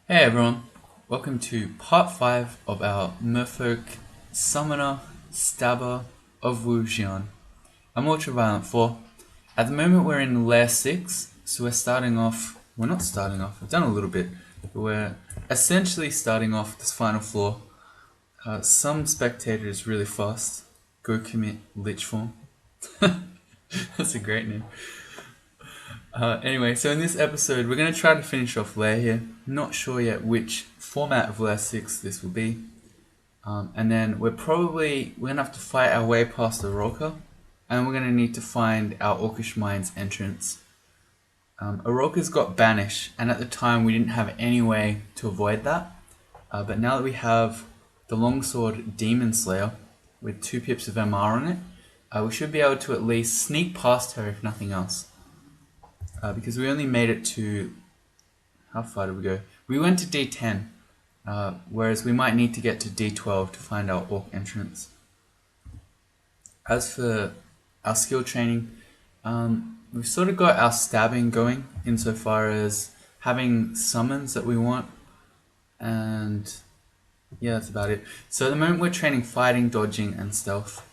Hey everyone, welcome to part 5 of our Merfolk Summoner Stabber of Wu Jian. I'm Ultraviolent 4. At the moment we're in layer 6, so we're not starting off, we've done a little bit, but we're essentially starting off this final floor. Some spectator is really fast. Go commit Lich form. That's a great name. Anyway, so in this episode, we're going to try to finish off layer here. Not sure yet which format of layer 6 this will be. And then we're going to have to fight our way past the Oroka. And we're going to need to find our Orcish Mine's entrance. Oroka's got Banish, and at the time we didn't have any way to avoid that. But now that we have the Longsword Demon Slayer with 2 pips of MR on it, we should be able to at least sneak past her if nothing else. Because we only made it to... How far did we go? We went to D10, whereas we might need to get to D12 to find our Orc entrance. As for our skill training, we've sort of got our stabbing going insofar as having summons that we want, and yeah, that's about it. So at the moment we're training fighting, dodging, and stealth,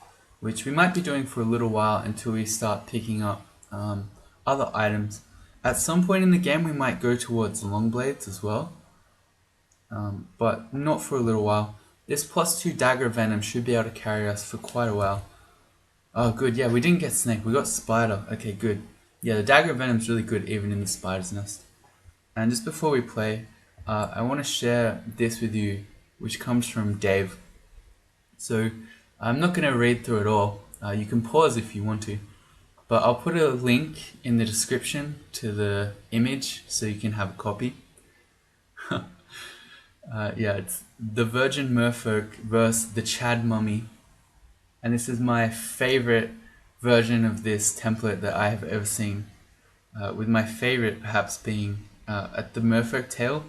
which we might be doing for a little while until we start picking up other items. At some point in the game we might go towards long blades as well, but not for a little while. This +2 dagger venom should be able to carry us for quite a while. Oh good, yeah, we didn't get snake, we got spider. Okay, good. Yeah, the dagger venom's really good even in the spider's nest. And just before we play, I want to share this with you, which comes from Dave. So I'm not going to read through it all. You can pause if you want to. But I'll put a link in the description to the image so you can have a copy. Yeah, it's the Virgin Merfolk versus the Chad Mummy. And this is my favorite version of this template that I have ever seen. With my favorite perhaps being at the Merfolk tail.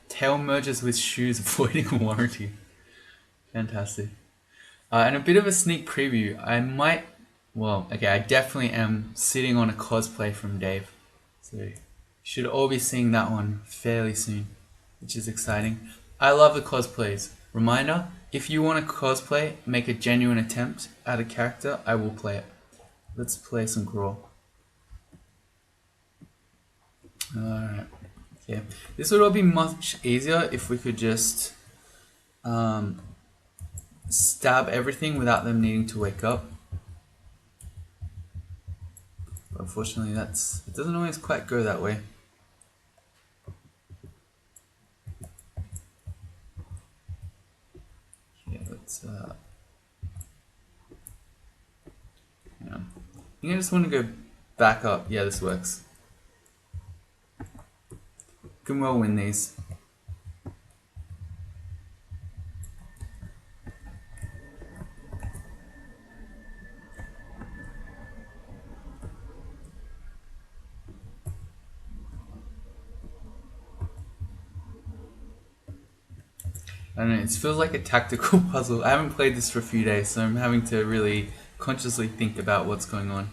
Tail merges with shoes avoiding warranty. Fantastic. And a bit of a sneak preview. I definitely am sitting on a cosplay from Dave. So you should all be seeing that one fairly soon, which is exciting. I love the cosplays. Reminder, if you want to cosplay, make a genuine attempt at a character, I will play it. Let's play some Crawl. Alright. Okay. This would all be much easier if we could just stab everything without them needing to wake up. Unfortunately, it doesn't always quite go that way. Okay, let's yeah. I think I just want to go back up. Yeah, this works. Can well win these. I don't know, it feels like a tactical puzzle. I haven't played this for a few days, so I'm having to really consciously think about what's going on.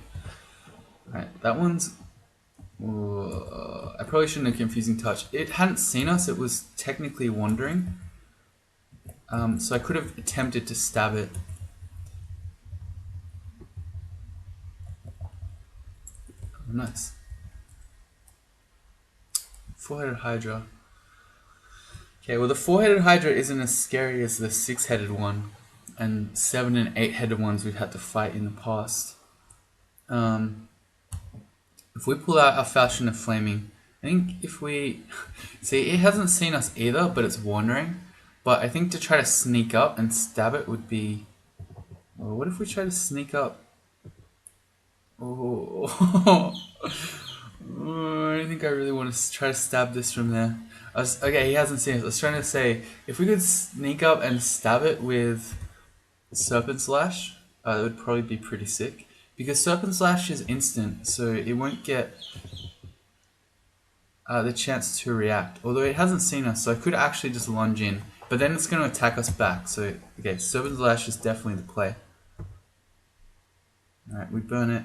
Alright, that one's... I probably shouldn't have confusing touch. It hadn't seen us, it was technically wandering. So I could have attempted to stab it. Oh, nice. Four-headed Hydra. Okay, well the four-headed Hydra isn't as scary as the six-headed one, and 7 and 8-headed ones we've had to fight in the past. If we pull out our Falchion of Flaming, I think if we... See, it hasn't seen us either, but it's wandering. But I think to try to sneak up and stab it would be... Well, what if we try to sneak up? Oh, I don't think I really want to try to stab this from there. Okay, he hasn't seen us. I was trying to say, if we could sneak up and stab it with Serpent Slash, that would probably be pretty sick. Because Serpent Slash is instant, so it won't get the chance to react. Although it hasn't seen us, so I could actually just lunge in. But then it's going to attack us back, so okay, Serpent Slash is definitely the play. Alright, we burn it.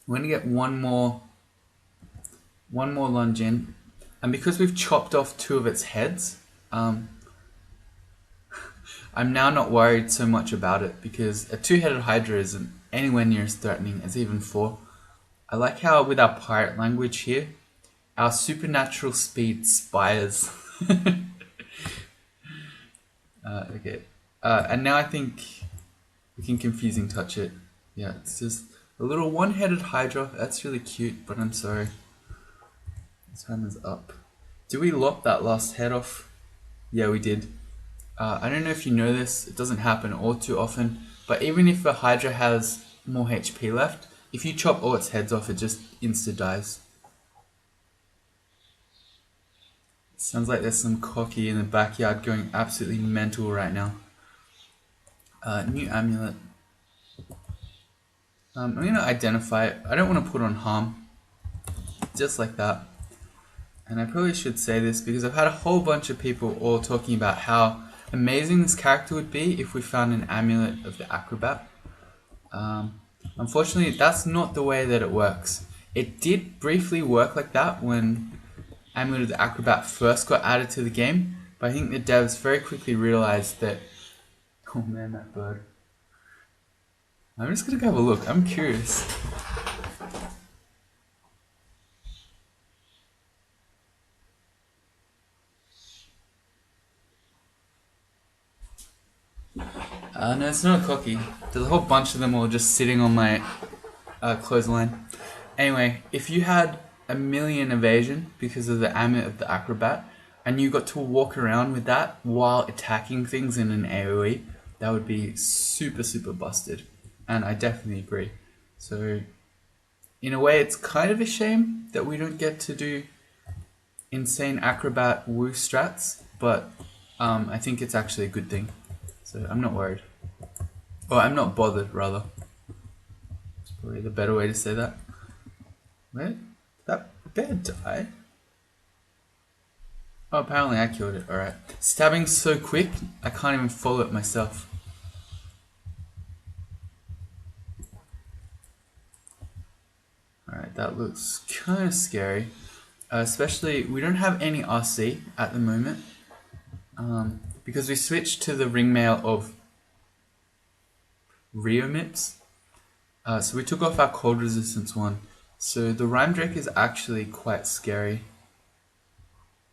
We're going to get one more lunge in. And because we've chopped off 2 of its heads, I'm now not worried so much about it because a 2-headed Hydra isn't anywhere near as threatening as even 4. I like how with our pirate language here, our supernatural speed spires. Okay. And now I think we can confusing touch it. Yeah, it's just a little 1-headed Hydra. That's really cute, but I'm sorry. Time is up. Do we lop that last head off? Yeah, we did. I don't know if you know this, it doesn't happen all too often, but even if a Hydra has more HP left, if you chop all its heads off, it just insta dies. Sounds like there's some cocky in the backyard going absolutely mental right now. New amulet. I'm going to identify it. I don't want to put on harm. Just like that. And I probably should say this because I've had a whole bunch of people all talking about how amazing this character would be if we found an amulet of the acrobat. Unfortunately, that's not the way that it works. It did briefly work like that when Amulet of the Acrobat first got added to the game, but I think the devs very quickly realized that... Oh man, that bird. I'm just gonna go have a look, I'm curious. No, it's not a cocky. There's a whole bunch of them all just sitting on my clothesline. Anyway, if you had a million evasion because of the Amulet of the Acrobat, and you got to walk around with that while attacking things in an AoE, that would be super, super busted. And I definitely agree. So, in a way, it's kind of a shame that we don't get to do insane Acrobat Wu strats, but I think it's actually a good thing. So, I'm not worried. Or I'm not bothered, rather. It's probably the better way to say that. Where did that bear die? Oh, apparently I killed it. Alright. Stabbing's so quick, I can't even follow it myself. Alright, that looks kind of scary. Especially, we don't have any RC at the moment. Because we switched to the ringmail of Riomips. So we took off our cold resistance one. So the Rhyme Drake is actually quite scary.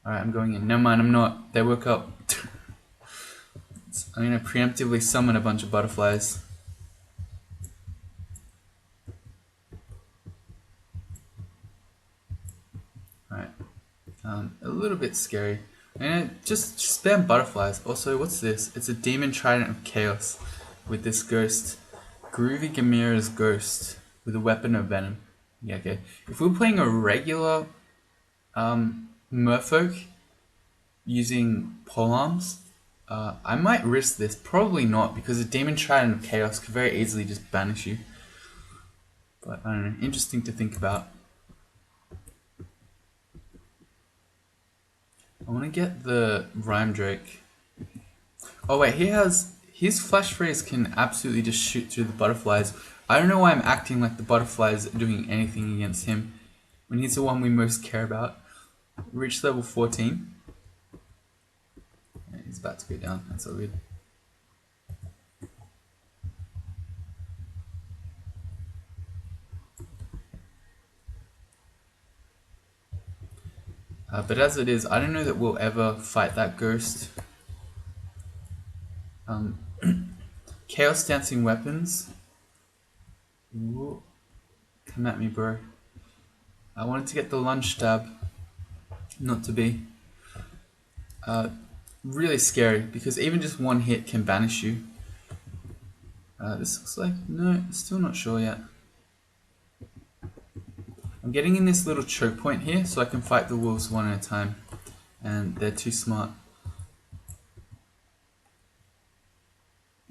Alright, I'm going in. Never mind, I'm not. They woke up. I'm going to preemptively summon a bunch of butterflies. Alright. A little bit scary. I'm going to just spam butterflies. Also, what's this? It's a Demon Trident of Chaos with this ghost. Groovy Gamera's Ghost with a weapon of venom. Yeah, okay. If we're playing a regular Merfolk using polearms, I might risk this. Probably not, because a Demon Trident of Chaos could very easily just banish you. But I don't know. Interesting to think about. I want to get the Rhyme Drake. Oh wait, his flash phrase can absolutely just shoot through the butterflies. I don't know why I'm acting like the butterflies are doing anything against him when he's the one we most care about. Reach level 14. Yeah, he's about to go down, that's all good. But as it is, I don't know that we'll ever fight that ghost. Chaos Dancing Weapons. Ooh. Come at me, bro. I wanted to get the lunge stab. Not to be. Really scary, because even just one hit can banish you. This looks like... No, still not sure yet. I'm getting in this little choke point here, so I can fight the wolves one at a time. And they're too smart.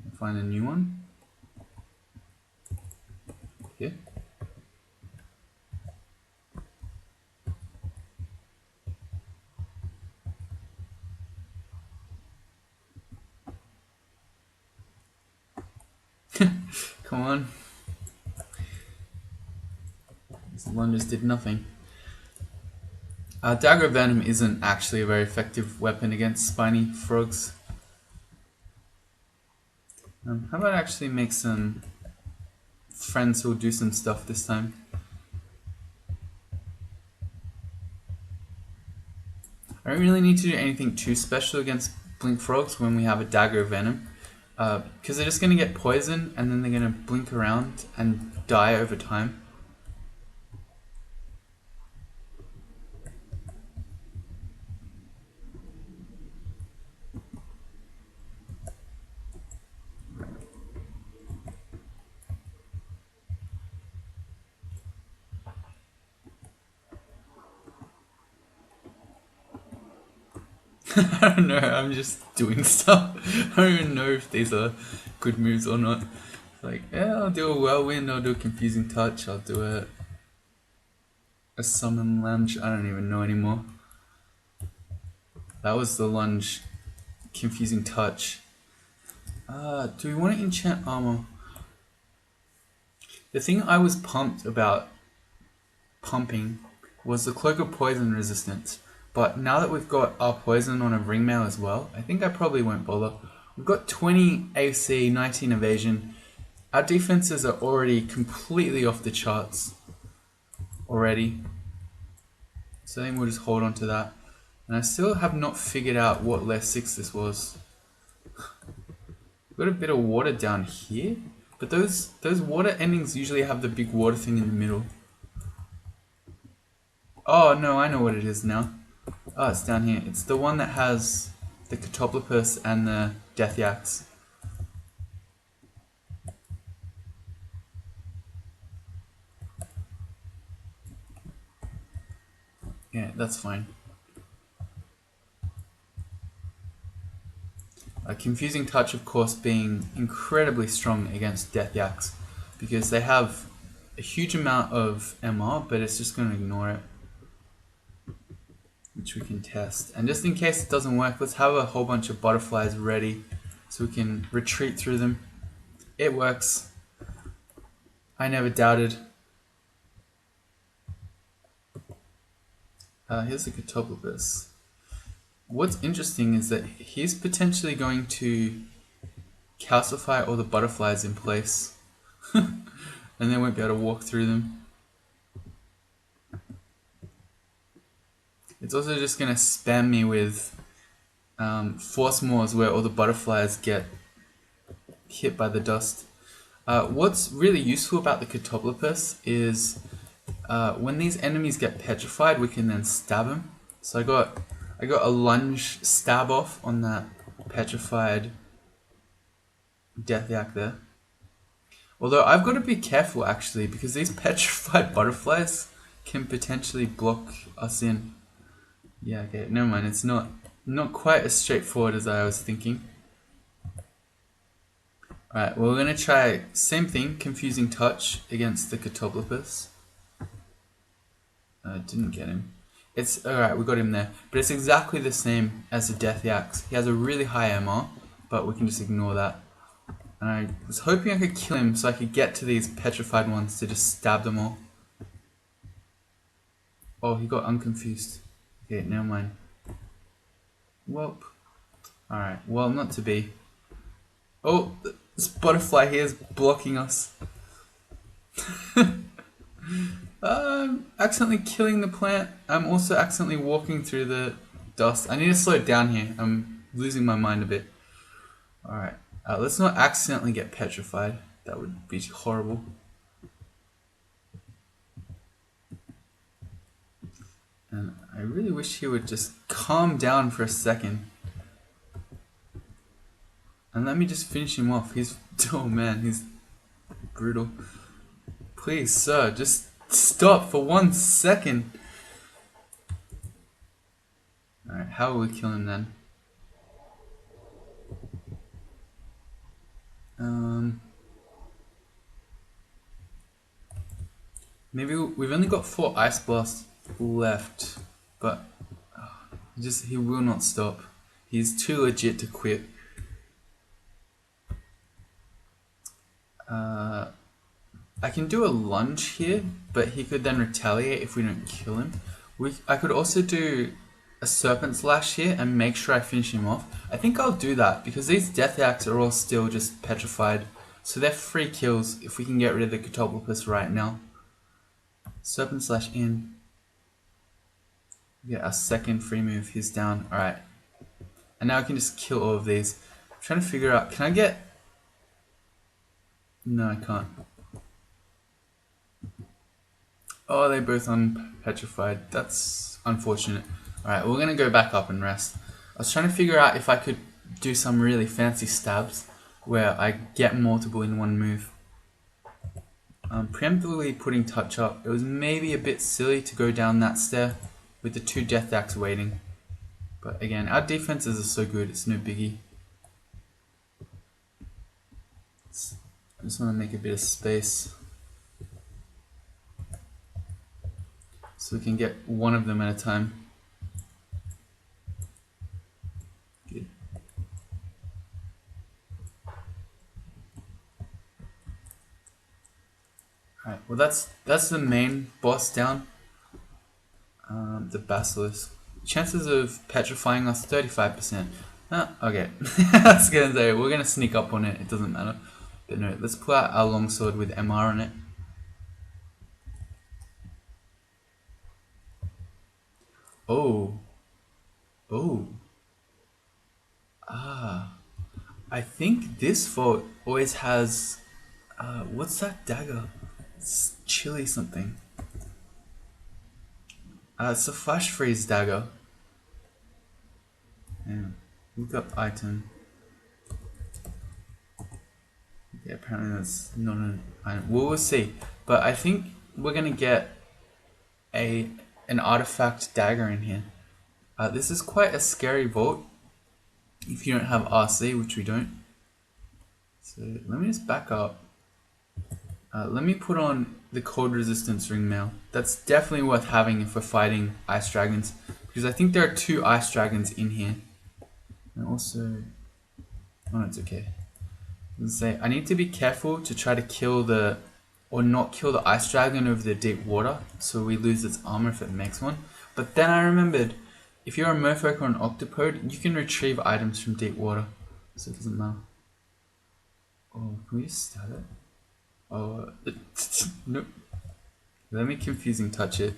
I'll find a new one. Here. Come on. These lunges did nothing. Dagger Venom isn't actually a very effective weapon against spiny frogs. How about I actually make some friends who'll do some stuff this time? I don't really need to do anything too special against blink frogs when we have a Dagger Venom. Because they're just going to get poisoned and then they're going to blink around and die over time. I don't know, I'm just doing stuff. I don't even know if these are good moves or not. Like, yeah, I'll do a whirlwind, I'll do a confusing touch, I'll do a summon lunge, I don't even know anymore. That was the lunge, confusing touch. Do we want to enchant armor? The thing I was pumped about pumping was the Cloak of Poison resistance. But now that we've got our poison on a ringmail as well, I think I probably won't bother. We've got 20 AC, 19 evasion. Our defenses are already completely off the charts already. So I think we'll just hold on to that. And I still have not figured out what layer 6 this was. We've got a bit of water down here, but those water endings usually have the big water thing in the middle. Oh no, I know what it is now. Oh, it's down here. It's the one that has the Catoplepus and the Death Yaks. Yeah, that's fine. A confusing touch, of course, being incredibly strong against Death Yaks because they have a huge amount of MR, but it's just going to ignore it, which we can test. And just in case it doesn't work, let's have a whole bunch of butterflies ready so we can retreat through them. It works. I never doubted. Here's the Catoplepus. What's interesting is that he's potentially going to calcify all the butterflies in place and they won't be able to walk through them. It's also just going to spam me with force mores where all the butterflies get hit by the dust. What's really useful about the Catoplepus is when these enemies get petrified, we can then stab them. So I got a lunge stab off on that petrified Death Yak there. Although I've got to be careful actually because these petrified butterflies can potentially block us in. Yeah, okay, never mind. It's not quite as straightforward as I was thinking. Alright, well, we're going to try same thing, confusing touch against the Catoplepus. Didn't get him. It's alright, we got him there. But it's exactly the same as the Death Yaks. He has a really high MR, but we can just ignore that. And I was hoping I could kill him so I could get to these petrified ones to just stab them all. Oh, he got unconfused. Okay, never mind. Welp. Alright, well, not to be. Oh, this butterfly here is blocking us. I'm accidentally killing the plant. I'm also accidentally walking through the dust. I need to slow it down here. I'm losing my mind a bit. Alright, let's not accidentally get petrified. That would be horrible. And I really wish he would just calm down for a second. And let me just finish him off. He's, oh man, he's brutal. Please, sir, just stop for 1 second. Alright, how will we kill him then? Maybe we've only got 4 Ice Blasts left, but he will not stop. He's too legit to quit. I can do a lunge here, but he could then retaliate if we don't kill him. I could also do a Serpent's Lash here and make sure I finish him off. I think I'll do that because these Death Acts are all still just petrified. So they're free kills if we can get rid of the Catopopus right now. Serpent Slash in. Get our second free move. He's down. Alright. And now I can just kill all of these. I'm trying to figure out, can I get... No, I can't. Oh, they're both unpetrified. That's unfortunate. Alright, we're going to go back up and rest. I was trying to figure out if I could do some really fancy stabs where I get multiple in one move. Preemptively putting touch up. It was maybe a bit silly to go down that stair with the two Death Acts waiting. But again, our defenses are so good, it's no biggie. I just want to make a bit of space so we can get one of them at a time. Good. Alright, well that's the main boss down. The Basilisk. Chances of petrifying us 35%. Okay. I was gonna say we're gonna sneak up on it, it doesn't matter. But no, let's pull out our longsword with MR on it. Oh. Oh. I think this vault always has what's that dagger? It's chili something. It's a flash freeze dagger. Yeah. Look up item. Yeah, apparently that's not an item. We'll see. But I think we're gonna get an artifact dagger in here. This is quite a scary vault if you don't have RC, which we don't. So let me just back up. Let me put on the cold resistance ring mail. That's definitely worth having if we're fighting ice dragons, because I think there are 2 ice dragons in here. And also, oh, it's okay. Say I need to be careful to try to kill the, or not kill the ice dragon over the deep water, so we lose its armor if it makes one. But then I remembered, if you're a Merfolk or an Octopode, you can retrieve items from deep water, so it doesn't matter. Oh, can we just stab it? Oh, nope. Let me confusing touch it.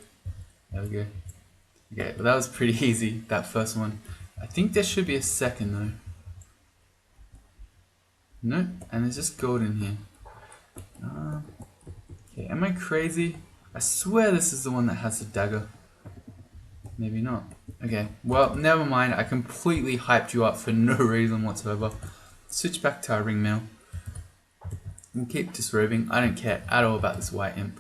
There we go. Okay, well that was pretty easy, that first one. I think there should be a second though. Nope, and there's just gold in here. Okay, am I crazy? I swear this is the one that has the dagger. Maybe not. Okay, well, never mind. I completely hyped you up for no reason whatsoever. Switch back to our ring mail. We'll keep disrobing. I don't care at all about this white imp.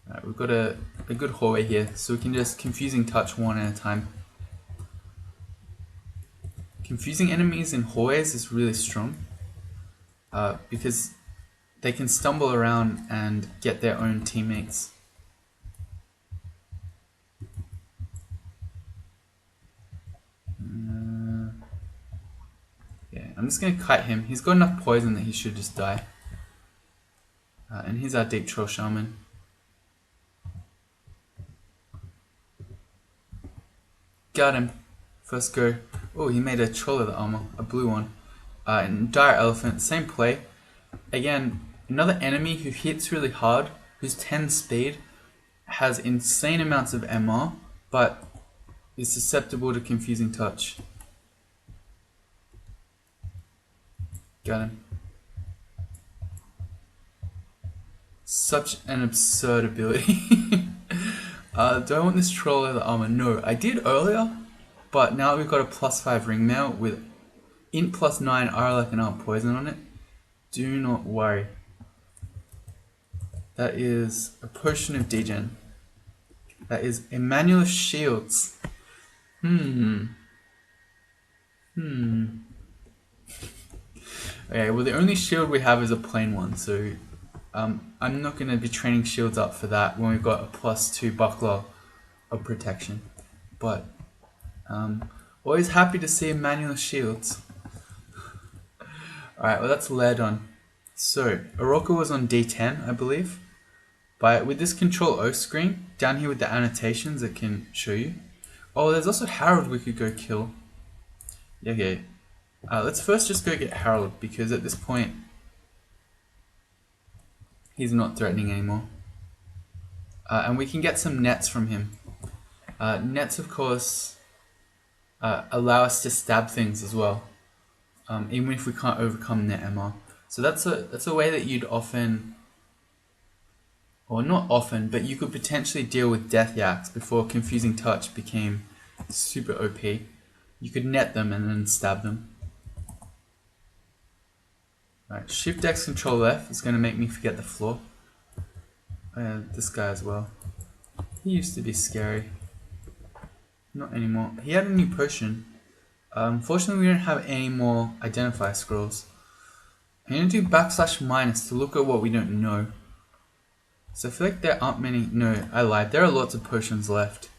Alright, we've got a good hallway here, so we can just confusing touch one at a time. Confusing enemies in hallways is really strong, because they can stumble around and get their own teammates. Yeah, I'm just going to kite him. He's got enough poison that he should just die. And here's our Deep Troll Shaman. Got him. First go. Oh, he made a troll of the armor, a blue one. And Dire Elephant, same play. Again, another enemy who hits really hard, who's 10 speed, has insane amounts of MR, but is susceptible to confusing touch. Got him. Such an absurd ability. Do I want this troll of the armor? No, I did earlier, but now we've got a +5 ring mail with int +9 Aralek and Art poison on it. Do not worry. That is a potion of degen. That is Emmanuel Shields. Okay, well the only shield we have is a plain one, so I'm not going to be training shields up for that when we've got a +2 buckler of protection. But always happy to see Emmanuel Shields. Alright, well that's layer done. So, Oroka was on D10, I believe. But with this Control O screen, down here with the annotations, it can show you. Oh, there's also Harold we could go kill. Yeah, okay. Let's first just go get Harold, because at this point, he's not threatening anymore. And we can get some nets from him. Nets, of course, allow us to stab things as well, even if we can't overcome net MR. So that's a way that you'd often, or not often, but you could potentially deal with Death Yaks before Confusing Touch became super OP. You could net them and then stab them. Alright, Shift X Control F is going to make me forget the floor. This guy as well. He used to be scary. Not anymore. He had a new potion. Unfortunately, we don't have any more identify scrolls. I'm going to do /- to look at what we don't know. So I feel like there aren't many. No, I lied. There are lots of potions left.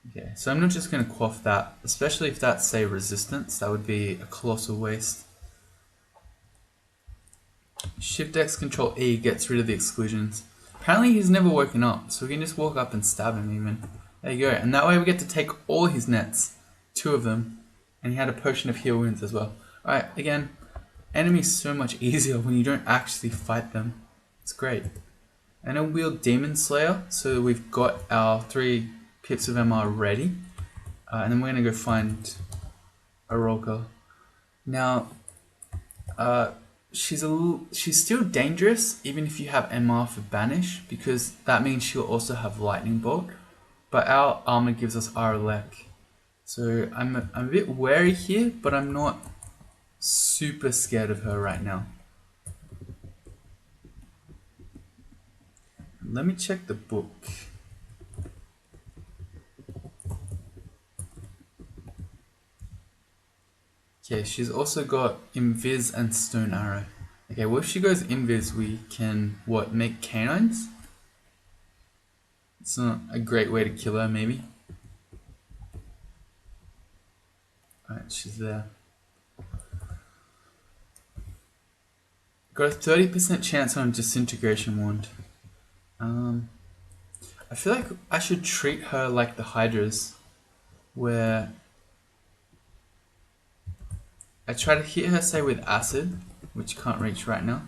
Okay, so I'm not just going to quaff that, especially if that's, say, resistance. That would be a colossal waste. Shift X Control E gets rid of the exclusions. Apparently he's never woken up, so we can just walk up and stab him even. There you go, and that way we get to take all his nets. 2 of them. And he had a potion of heal wounds as well. Alright, again, enemies so much easier when you don't actually fight them. It's great. And I'll wield Demon Slayer, so we've got our 3 pips of MR ready. And then we're going to go find Oroka. Now, she's still dangerous even if you have MR for Banish, because that means she'll also have Lightning Bolt. But our armor gives us Aralek. So I'm a bit wary here, but I'm not super scared of her right now. Let me check the book. Okay, she's also got Invis and Stone Arrow. Okay, well if she goes Invis, we can, what, make canines? It's not a great way to kill her, maybe. Alright, she's there. Got a 30% chance on Disintegration Wand. I feel like I should treat her like the Hydras, where I try to hit her, say, with Acid, which can't reach right now.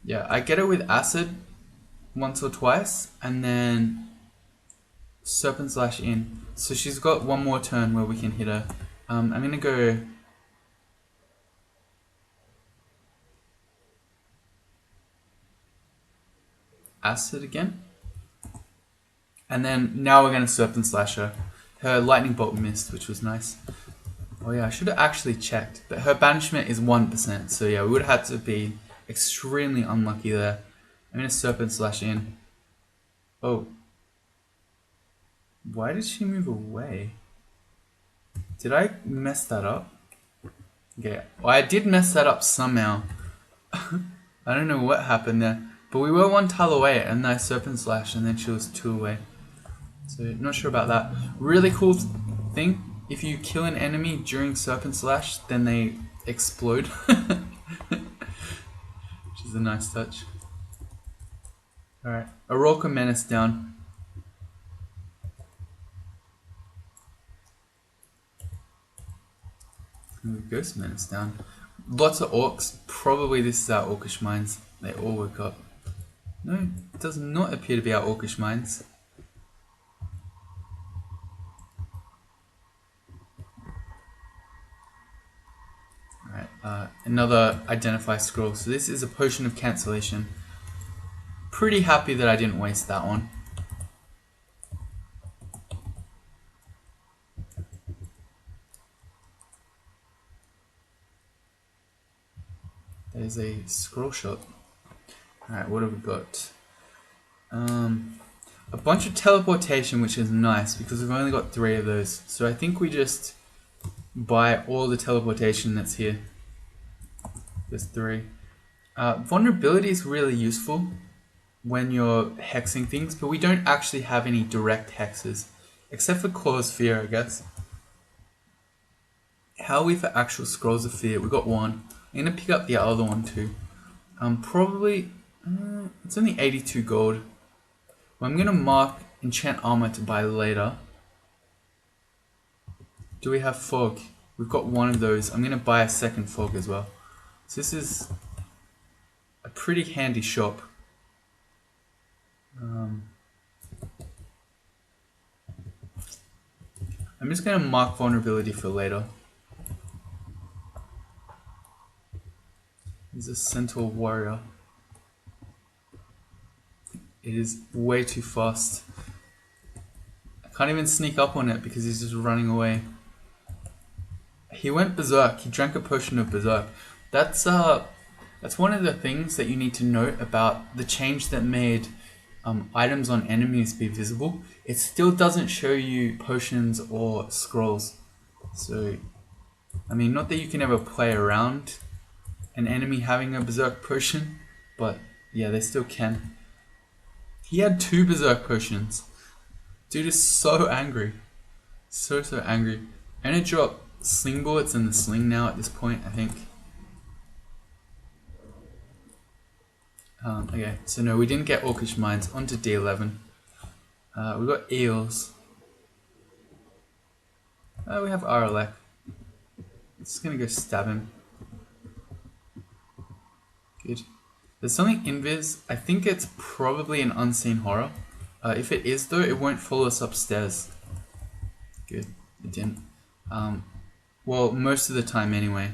Yeah, I get her with Acid once or twice, and then Serpent Slash in. So she's got one more turn where we can hit her. I'm gonna go Acid again. And then now we're gonna Serpent Slash her. Her Lightning Bolt missed, which was nice. Oh yeah, I should have actually checked. But her banishment is 1%, so yeah, we would have had to be extremely unlucky there. I'm gonna Serpent Slash in. Oh. Why did she move away? Did I mess that up? Okay, well I did mess that up somehow. I don't know what happened there. But we were 1 tile away, and then I Serpent Slash, and then she was 2 away. So, not sure about that. Really cool thing, if you kill an enemy during Serpent Slash, then they explode. Which is a nice touch. Alright, Oroka Menace down. Ghost Menace down. Lots of orcs. Probably this is our Orcish Mines. They all woke up. No, it does not appear to be our Orcish Mines. Alright, another Identify Scroll. So this is a Potion of Cancellation. Pretty happy that I didn't waste that one. There's a scroll shot. Alright, what have we got? A bunch of teleportation, which is nice because we've only got 3 of those. So I think we just buy all the teleportation that's here. There's 3. Vulnerability is really useful when you're hexing things, but we don't actually have any direct hexes. Except for Cause Fear, I guess. How are we for actual Scrolls of Fear? We got one. I'm gonna pick up the other one too. Probably, it's only 82 gold. Well, I'm gonna mark enchant armor to buy later. Do we have fog? We've got one of those. I'm gonna buy a second fog as well. So this is a pretty handy shop. I'm just gonna mark vulnerability for later. He's a Centaur warrior. It is way too fast. I can't even sneak up on it because he's just running away. He went berserk. He drank a potion of berserk. That's one of the things that you need to note about the change that made items on enemies be visible. It still doesn't show you potions or scrolls. So, I mean, not that you can ever play around an enemy having a berserk potion, but yeah, they still can. He had 2 berserk potions. Dude is so angry. So angry. I'm gonna drop sling bullets in the sling now at this point, I think. Okay, so no, we didn't get Orcish Mines. On to D11. We got Eels. We have Aralek. Just gonna go stab him. Good. There's something invis. I think it's probably an unseen horror. If it is though, it won't follow us upstairs. Good. It didn't. Well, most of the time anyway.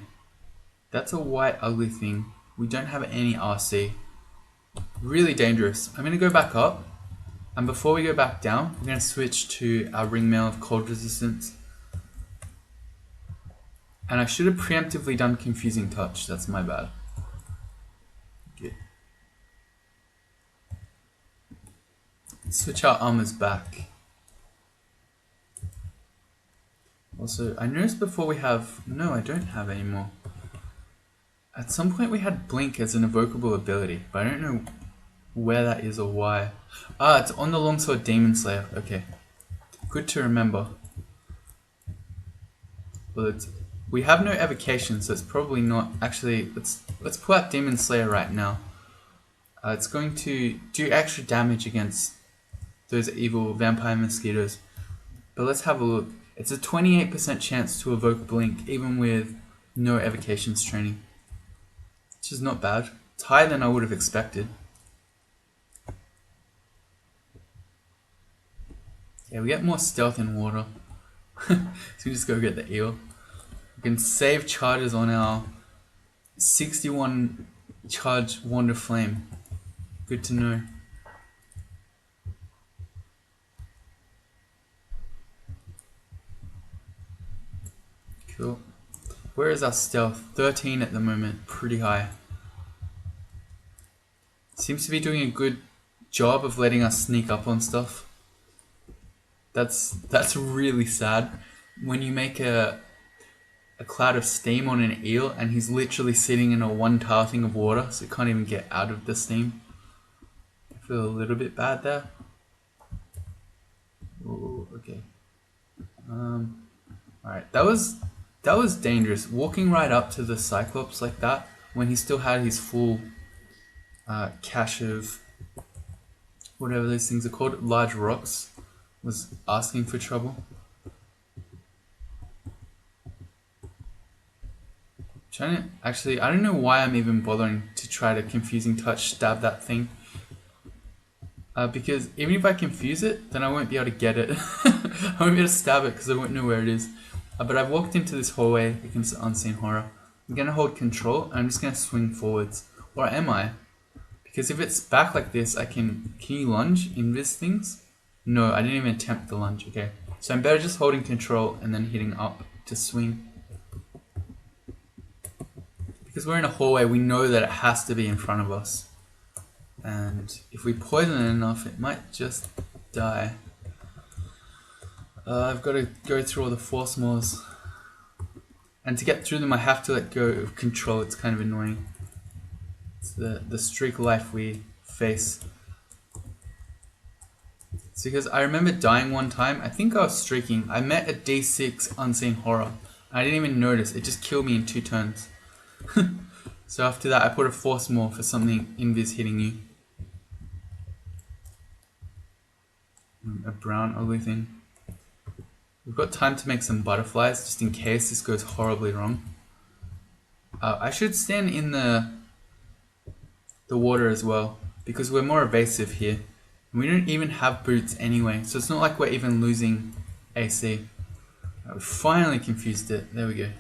That's a white ugly thing. We don't have any RC. Really dangerous. I'm gonna go back up. And before we go back down, we're gonna switch to our ringmail of cold resistance. And I should have preemptively done confusing touch. That's my bad. Good. Switch our armors back. Also, I noticed before we have... No, I don't have anymore. At some point we had Blink as an evocable ability, but I don't know where that is or why. Ah, it's on the Longsword Demon Slayer. Okay. Good to remember. Well, we have no evocation, so it's probably not... Actually, let's pull out Demon Slayer right now. It's going to do extra damage against those evil vampire mosquitoes. But let's have a look. It's a 28% chance to evoke Blink, even with no evocations training. Which is not bad. It's higher than I would have expected. Yeah, we get more stealth in water. So we just go get the eel. We can save charges on our 61 charge Wand of Flame. Good to know. Cool. Where is our stealth? 13 at the moment. Pretty high. Seems to be doing a good job of letting us sneak up on stuff. That's really sad. When you make a cloud of steam on an eel and he's literally sitting in a 1 tile thing of water, so he can't even get out of the steam. I feel a little bit bad there. Ooh, okay. Alright, that was dangerous. Walking right up to the Cyclops like that, when he still had his full cache of whatever those things are called, large rocks, was asking for trouble. Actually, I don't know why I'm even bothering to try to confusing touch stab that thing. Because even if I confuse it, then I won't be able to get it. I won't be able to stab it because I won't know where it is. But I've walked into this hallway against the unseen horror. I'm going to hold control and I'm just going to swing forwards. Or am I? Because if it's back like this, I can you lunge invis things? No, I didn't even attempt the lunge. Okay. So I'm better just holding control and then hitting up to swing. Because we're in a hallway, we know that it has to be in front of us. And if we poison it enough, it might just die. I've got to go through all the force mores. And to get through them, I have to let go of control. It's kind of annoying. It's the streak life we face. It's because I remember dying one time. I think I was streaking. I met a D6 unseen horror. I didn't even notice. It just killed me in 2 turns. So after that, I put a force more for something invis hitting you. A brown ugly thing. We've got time to make some butterflies just in case this goes horribly wrong. I should stand in the water as well because we're more evasive here. And we don't even have boots anyway, so it's not like we're even losing AC. We finally confused it. There we go.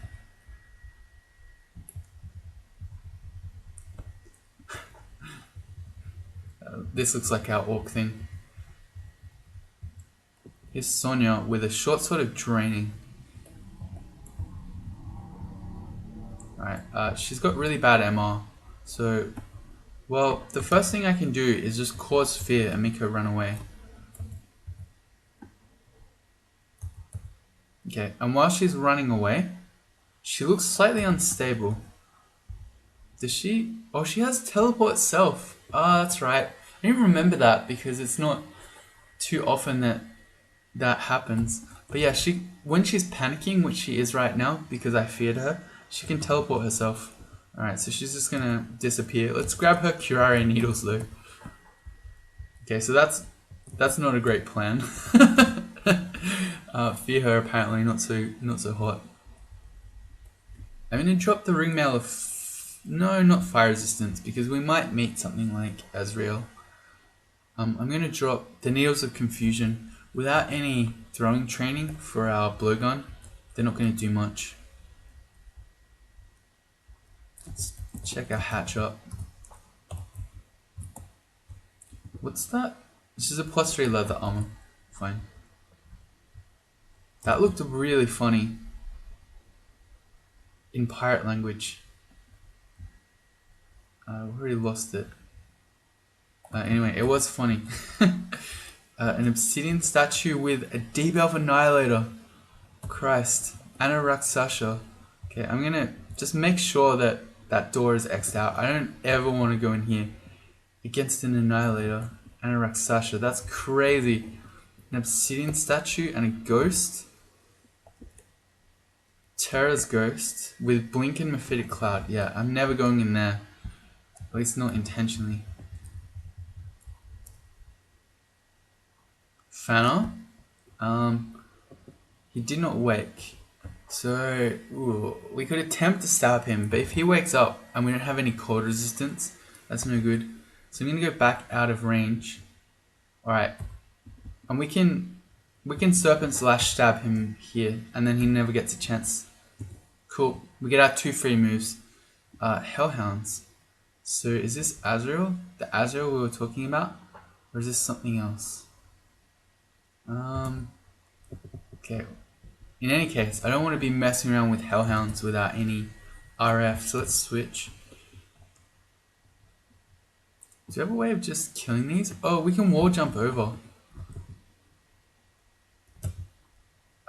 This looks like our orc thing. Here's Sonya with a short sword of draining. Alright, she's got really bad MR. So, well, the first thing I can do is just cause fear and make her run away. Okay, and while she's running away, she looks slightly unstable. Does she? Oh, she has teleport self. Ah, that's right. I didn't remember that because it's not too often that happens. But yeah, when she's panicking, which she is right now because I feared her, she can teleport herself. Alright, so she's just gonna disappear. Let's grab her curare needles though. Okay, so that's not a great plan. Fear her apparently not so hot. I'm gonna drop the ring mail of not fire resistance because we might meet something like Azrael. I'm gonna drop the needles of confusion without any throwing training for our blowgun. They're not gonna do much. Let's check our hatch up. What's that? This is a +3 leather armor. Fine. That looked really funny in pirate language. We already lost it. Anyway, it was funny. An obsidian statue with a deep elf annihilator. Christ. Anaraksasha. Okay, I'm gonna just make sure that that door is X'd out. I don't ever want to go in here against an annihilator. Anaraksasha. That's crazy. An obsidian statue and a ghost. Terra's ghost with blink and mephitic cloud. Yeah, I'm never going in there. At least not intentionally. Fana. He did not wake. So, we could attempt to stab him, but if he wakes up and we don't have any cold resistance, that's no good. So I'm gonna go back out of range. Alright. And we can serpent slash stab him here, and then he never gets a chance. Cool. We get our 2 free moves. Hellhounds. So is this Azrael? The Azrael we were talking about? Or is this something else? Okay. In any case, I don't want to be messing around with Hellhounds without any RF, so let's switch. Do you have a way of just killing these? Oh, we can wall jump over.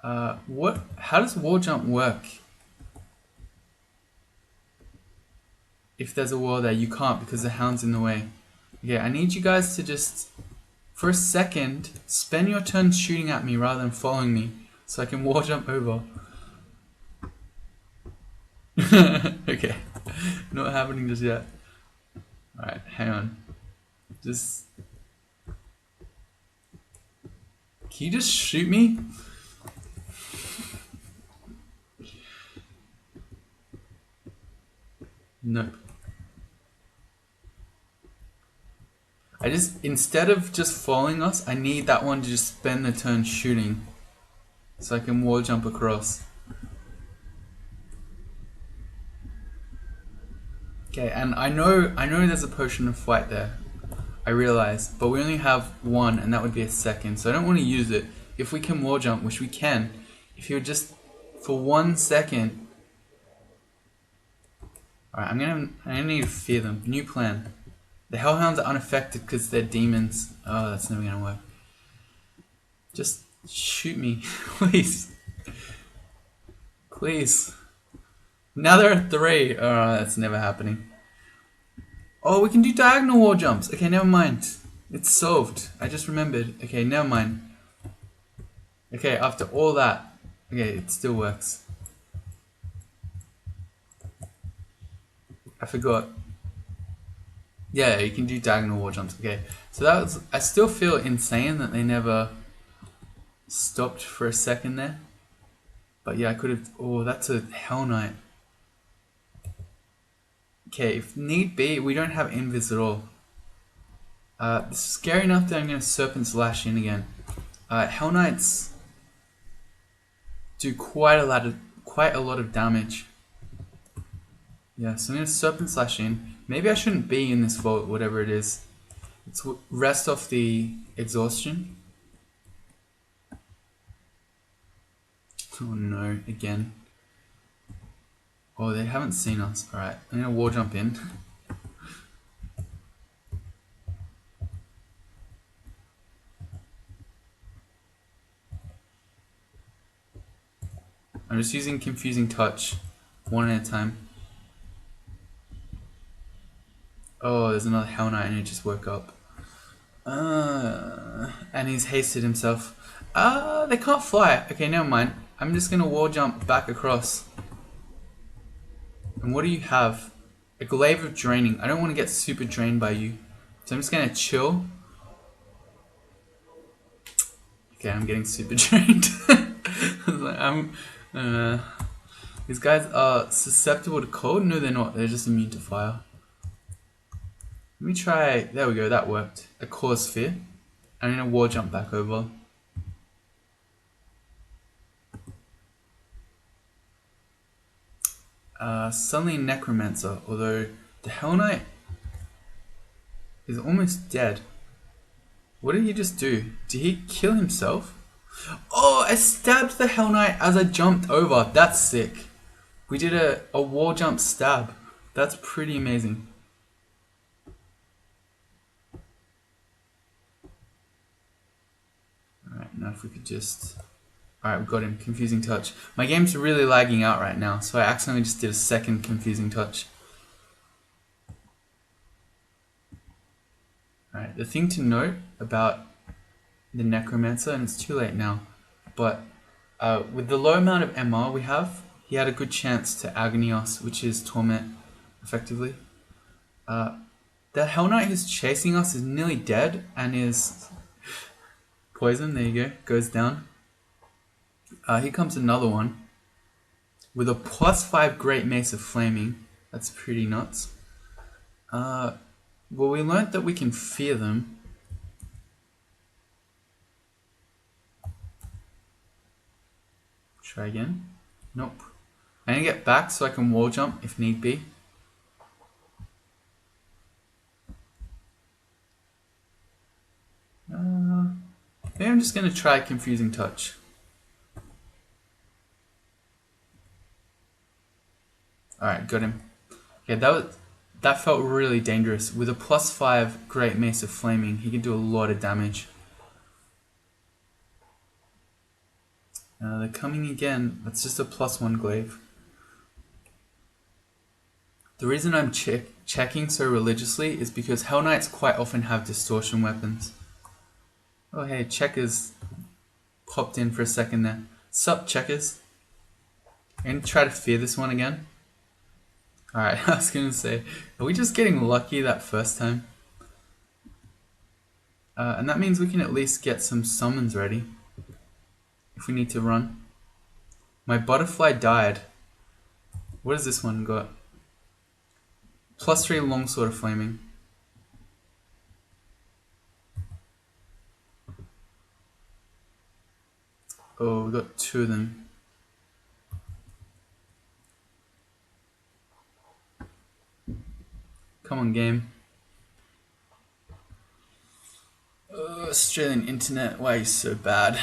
How does wall jump work? If there's a wall there, you can't because the hound's in the way. Okay, I need you guys to just, for a second, spend your turn shooting at me rather than following me, so I can wall jump over. Okay, not happening just yet. Alright, hang on. Can you just shoot me? Nope. Instead of just following us, I need that one to just spend the turn shooting. So I can wall jump across. Okay, and I know there's a potion of flight there. I realize, but we only have 1 and that would be a second, so I don't want to use it. If we can wall jump, which we can, if you would just, for 1 second. Alright, I'm gonna need to fear them. New plan. The Hellhounds are unaffected because they're demons. Oh, that's never gonna work. Just shoot me, please. Please. Now there are 3. Oh, that's never happening. Oh, we can do diagonal wall jumps. Okay, never mind. It's solved. I just remembered. Okay, never mind. Okay, after all that. Okay, it still works. I forgot. Yeah, you can do diagonal wall jumps. Okay, so that was. I still feel insane that they never stopped for a second there. But yeah, I could have. Oh, that's a Hell Knight. Okay, if need be, we don't have invis at all. This is scary enough that I'm going to Serpent's Lash in again. Hell Knights do quite a lot of damage. Yeah, so I'm going to Serpent Slash in. Maybe I shouldn't be in this vault, whatever it is. Let's rest off the exhaustion. Oh no, again. Oh, they haven't seen us. Alright, I'm going to wall jump in. I'm just using Confusing Touch, one at a time. Oh, there's another Hell Knight and he just woke up. And he's hasted himself. They can't fly. Okay, never mind. I'm just gonna wall jump back across. And what do you have? A Glaive of Draining. I don't want to get super drained by you. So I'm just gonna chill. Okay, I'm getting super drained. These guys are susceptible to cold? No, they're not. They're just immune to fire. Let me try. There we go, that worked. A Core Sphere. I'm gonna wall jump back over. Suddenly Necromancer, although the Hell Knight is almost dead. What did he just do? Did he kill himself? Oh, I stabbed the Hell Knight as I jumped over. That's sick. We did a wall jump stab. That's pretty amazing. Alright, now if we could just... Alright, we've got him. Confusing Touch. My game's really lagging out right now, so I accidentally just did a second Confusing Touch. Alright, the thing to note about the Necromancer, and it's too late now, but with the low amount of MR we have, he had a good chance to Agony us, which is Torment, effectively. The Hell Knight who's chasing us is nearly dead, and is poison, there you go, goes down. Here comes another one, with a +5 Great Mace of Flaming. That's pretty nuts. Well, we learnt that we can fear them. Try again. Nope. I'm gonna get back so I can wall jump if need be. Maybe I'm just gonna try Confusing Touch. Alright, got him. Okay, that felt really dangerous. With a +5 Great Mace of Flaming, he can do a lot of damage. They're coming again. That's just a +1 Glaive. The reason I'm checking so religiously is because Hell Knights quite often have distortion weapons. Oh hey, Checkers popped in for a second there. Sup, Checkers? I'm gonna try to fear this one again. Alright, I was gonna say, are we just getting lucky that first time? And that means we can at least get some summons ready if we need to run. My butterfly died. What has this one got? +3 Longsword of Flaming. Oh, we got 2 of them. Come on, game. Australian internet, why are you so bad?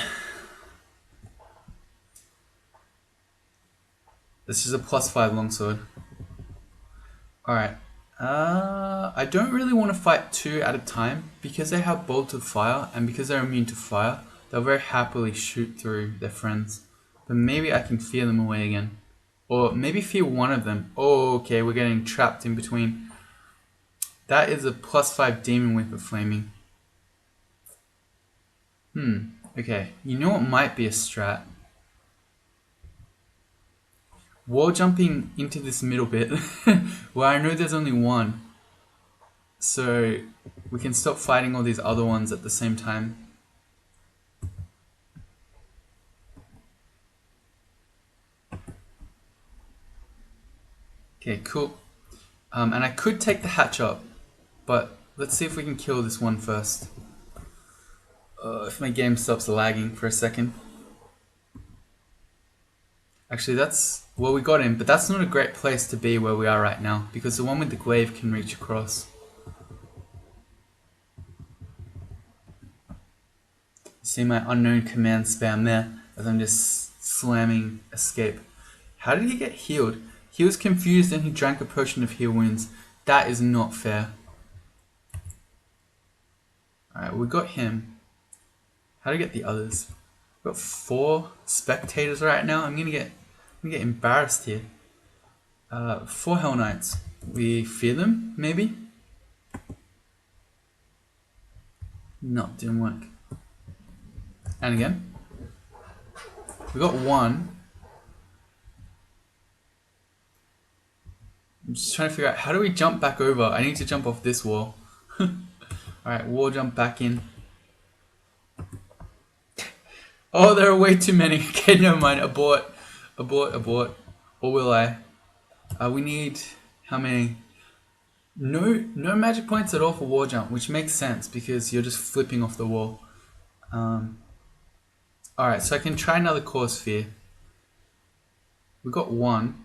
This is a +5 longsword. Alright. I don't really want to fight 2 at a time because they have Bolt of Fire, and because they're immune to fire, they'll very happily shoot through their friends. But maybe I can fear them away again. Or maybe fear one of them. Oh, okay, we're getting trapped in between. That is a +5 Demon Whip of Flaming. Okay. You know what might be a strat? wall jumping into this middle bit where I know there's only one, so we can stop fighting all these other ones at the same time. Okay, cool. And I could take the hatch up, but let's see if we can kill this one first. If my game stops lagging for a second. Actually, that's... well, we got him, but that's not a great place to be where we are right now, because the one with the glaive can reach across. See my unknown command spam there, as I'm just slamming escape. How did he get healed? He was confused and he drank a potion of heal wounds. That is not fair. Alright, we got him. How do we get the others? We've got 4 spectators right now. I'm gonna get embarrassed here. 4 Hell Knights. We fear them, maybe? No, didn't work. And again. We got 1. I'm just trying to figure out, how do we jump back over? I need to jump off this wall. Alright, wall jump back in. Oh, there are way too many. Okay, never mind. Abort. Or will I? We need... how many? No magic points at all for wall jump, which makes sense because you're just flipping off the wall. Alright, so I can try another core sphere. We got 1.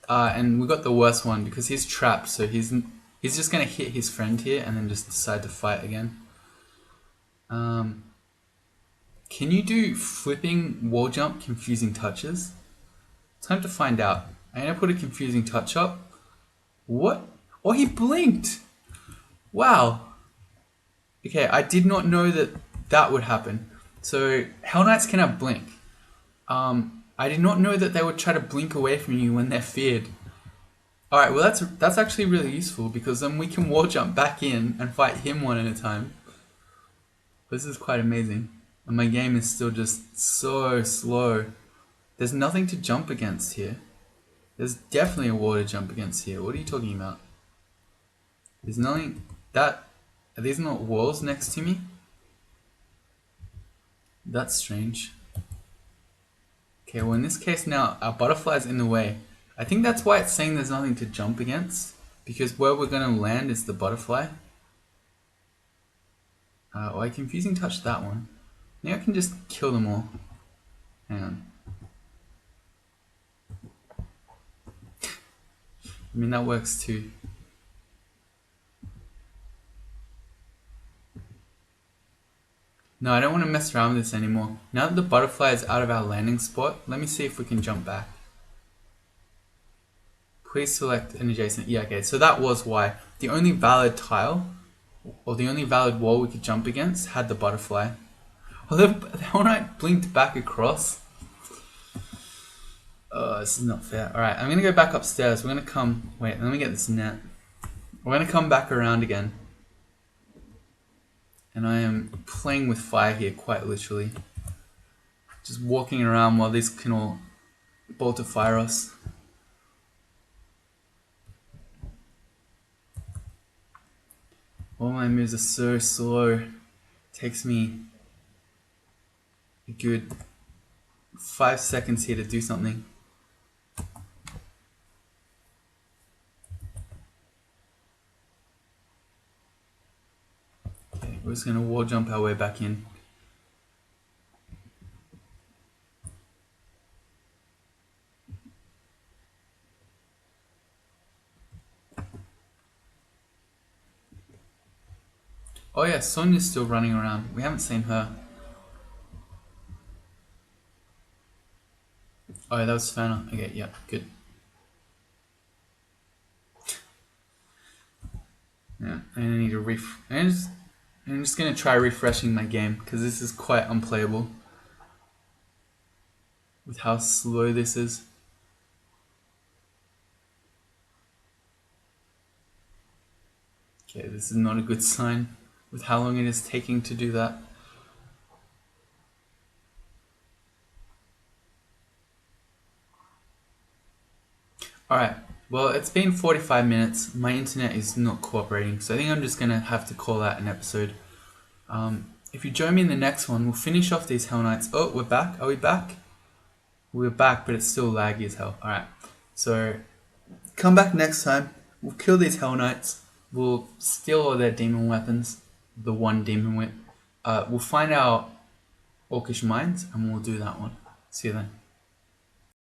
And we got the worst one because he's trapped, so he's just gonna hit his friend here and then just decide to fight again. Can you do flipping wall jump confusing touches? Time to find out. I'm gonna put a confusing touch up. What? Oh, he blinked! Wow. Okay, I did not know that that would happen. So, Hell Knights cannot blink. I did not know that they would try to blink away from you when they're feared. Alright, well that's actually really useful because then we can wall jump back in and fight him one at a time. This is quite amazing. And my game is still just so slow. There's nothing to jump against here. There's definitely a wall to jump against here. What are you talking about? There's nothing... that... are these not walls next to me? That's strange. Okay, well in this case now, our butterfly's in the way. I think that's why it's saying there's nothing to jump against. Because where we're going to land is the butterfly. Oh, I confusing touch that one. Maybe I can just kill them all. Hang on. I mean, that works too. No, I don't want to mess around with this anymore. Now that the butterfly is out of our landing spot, let me see if we can jump back. Please select an adjacent... yeah, okay, so that was why. The only valid tile, or the only valid wall we could jump against, had the butterfly. Oh, the Hell Knight blinked back across. Oh, this is not fair. Alright, I'm gonna go back upstairs. We're gonna come... wait, let me get this net. We're gonna come back around again. And I am playing with fire here, quite literally. Just walking around while these can all bolt of fire us. All my moves are so slow. Takes me a good 5 seconds here to do something. Okay, we're just gonna wall jump our way back in. Oh yeah, Sonia's still running around. We haven't seen her. Oh yeah, that was Savannah. Okay, yeah, good. Yeah, I need to I'm just gonna try refreshing my game because this is quite unplayable with how slow this is. Okay, this is not a good sign with how long it is taking to do that. Alright, well, it's been 45 minutes. My internet is not cooperating, so I think I'm just gonna have to call that an episode. If you join me in the next one, we'll finish off these Hell Knights. Oh, we're back. Are we back? We're back, but it's still laggy as hell. Alright, so come back next time. We'll kill these Hell Knights. We'll steal all their demon weapons. The one demon whip. We'll find our Orcish mines, and we'll do that one. See you then.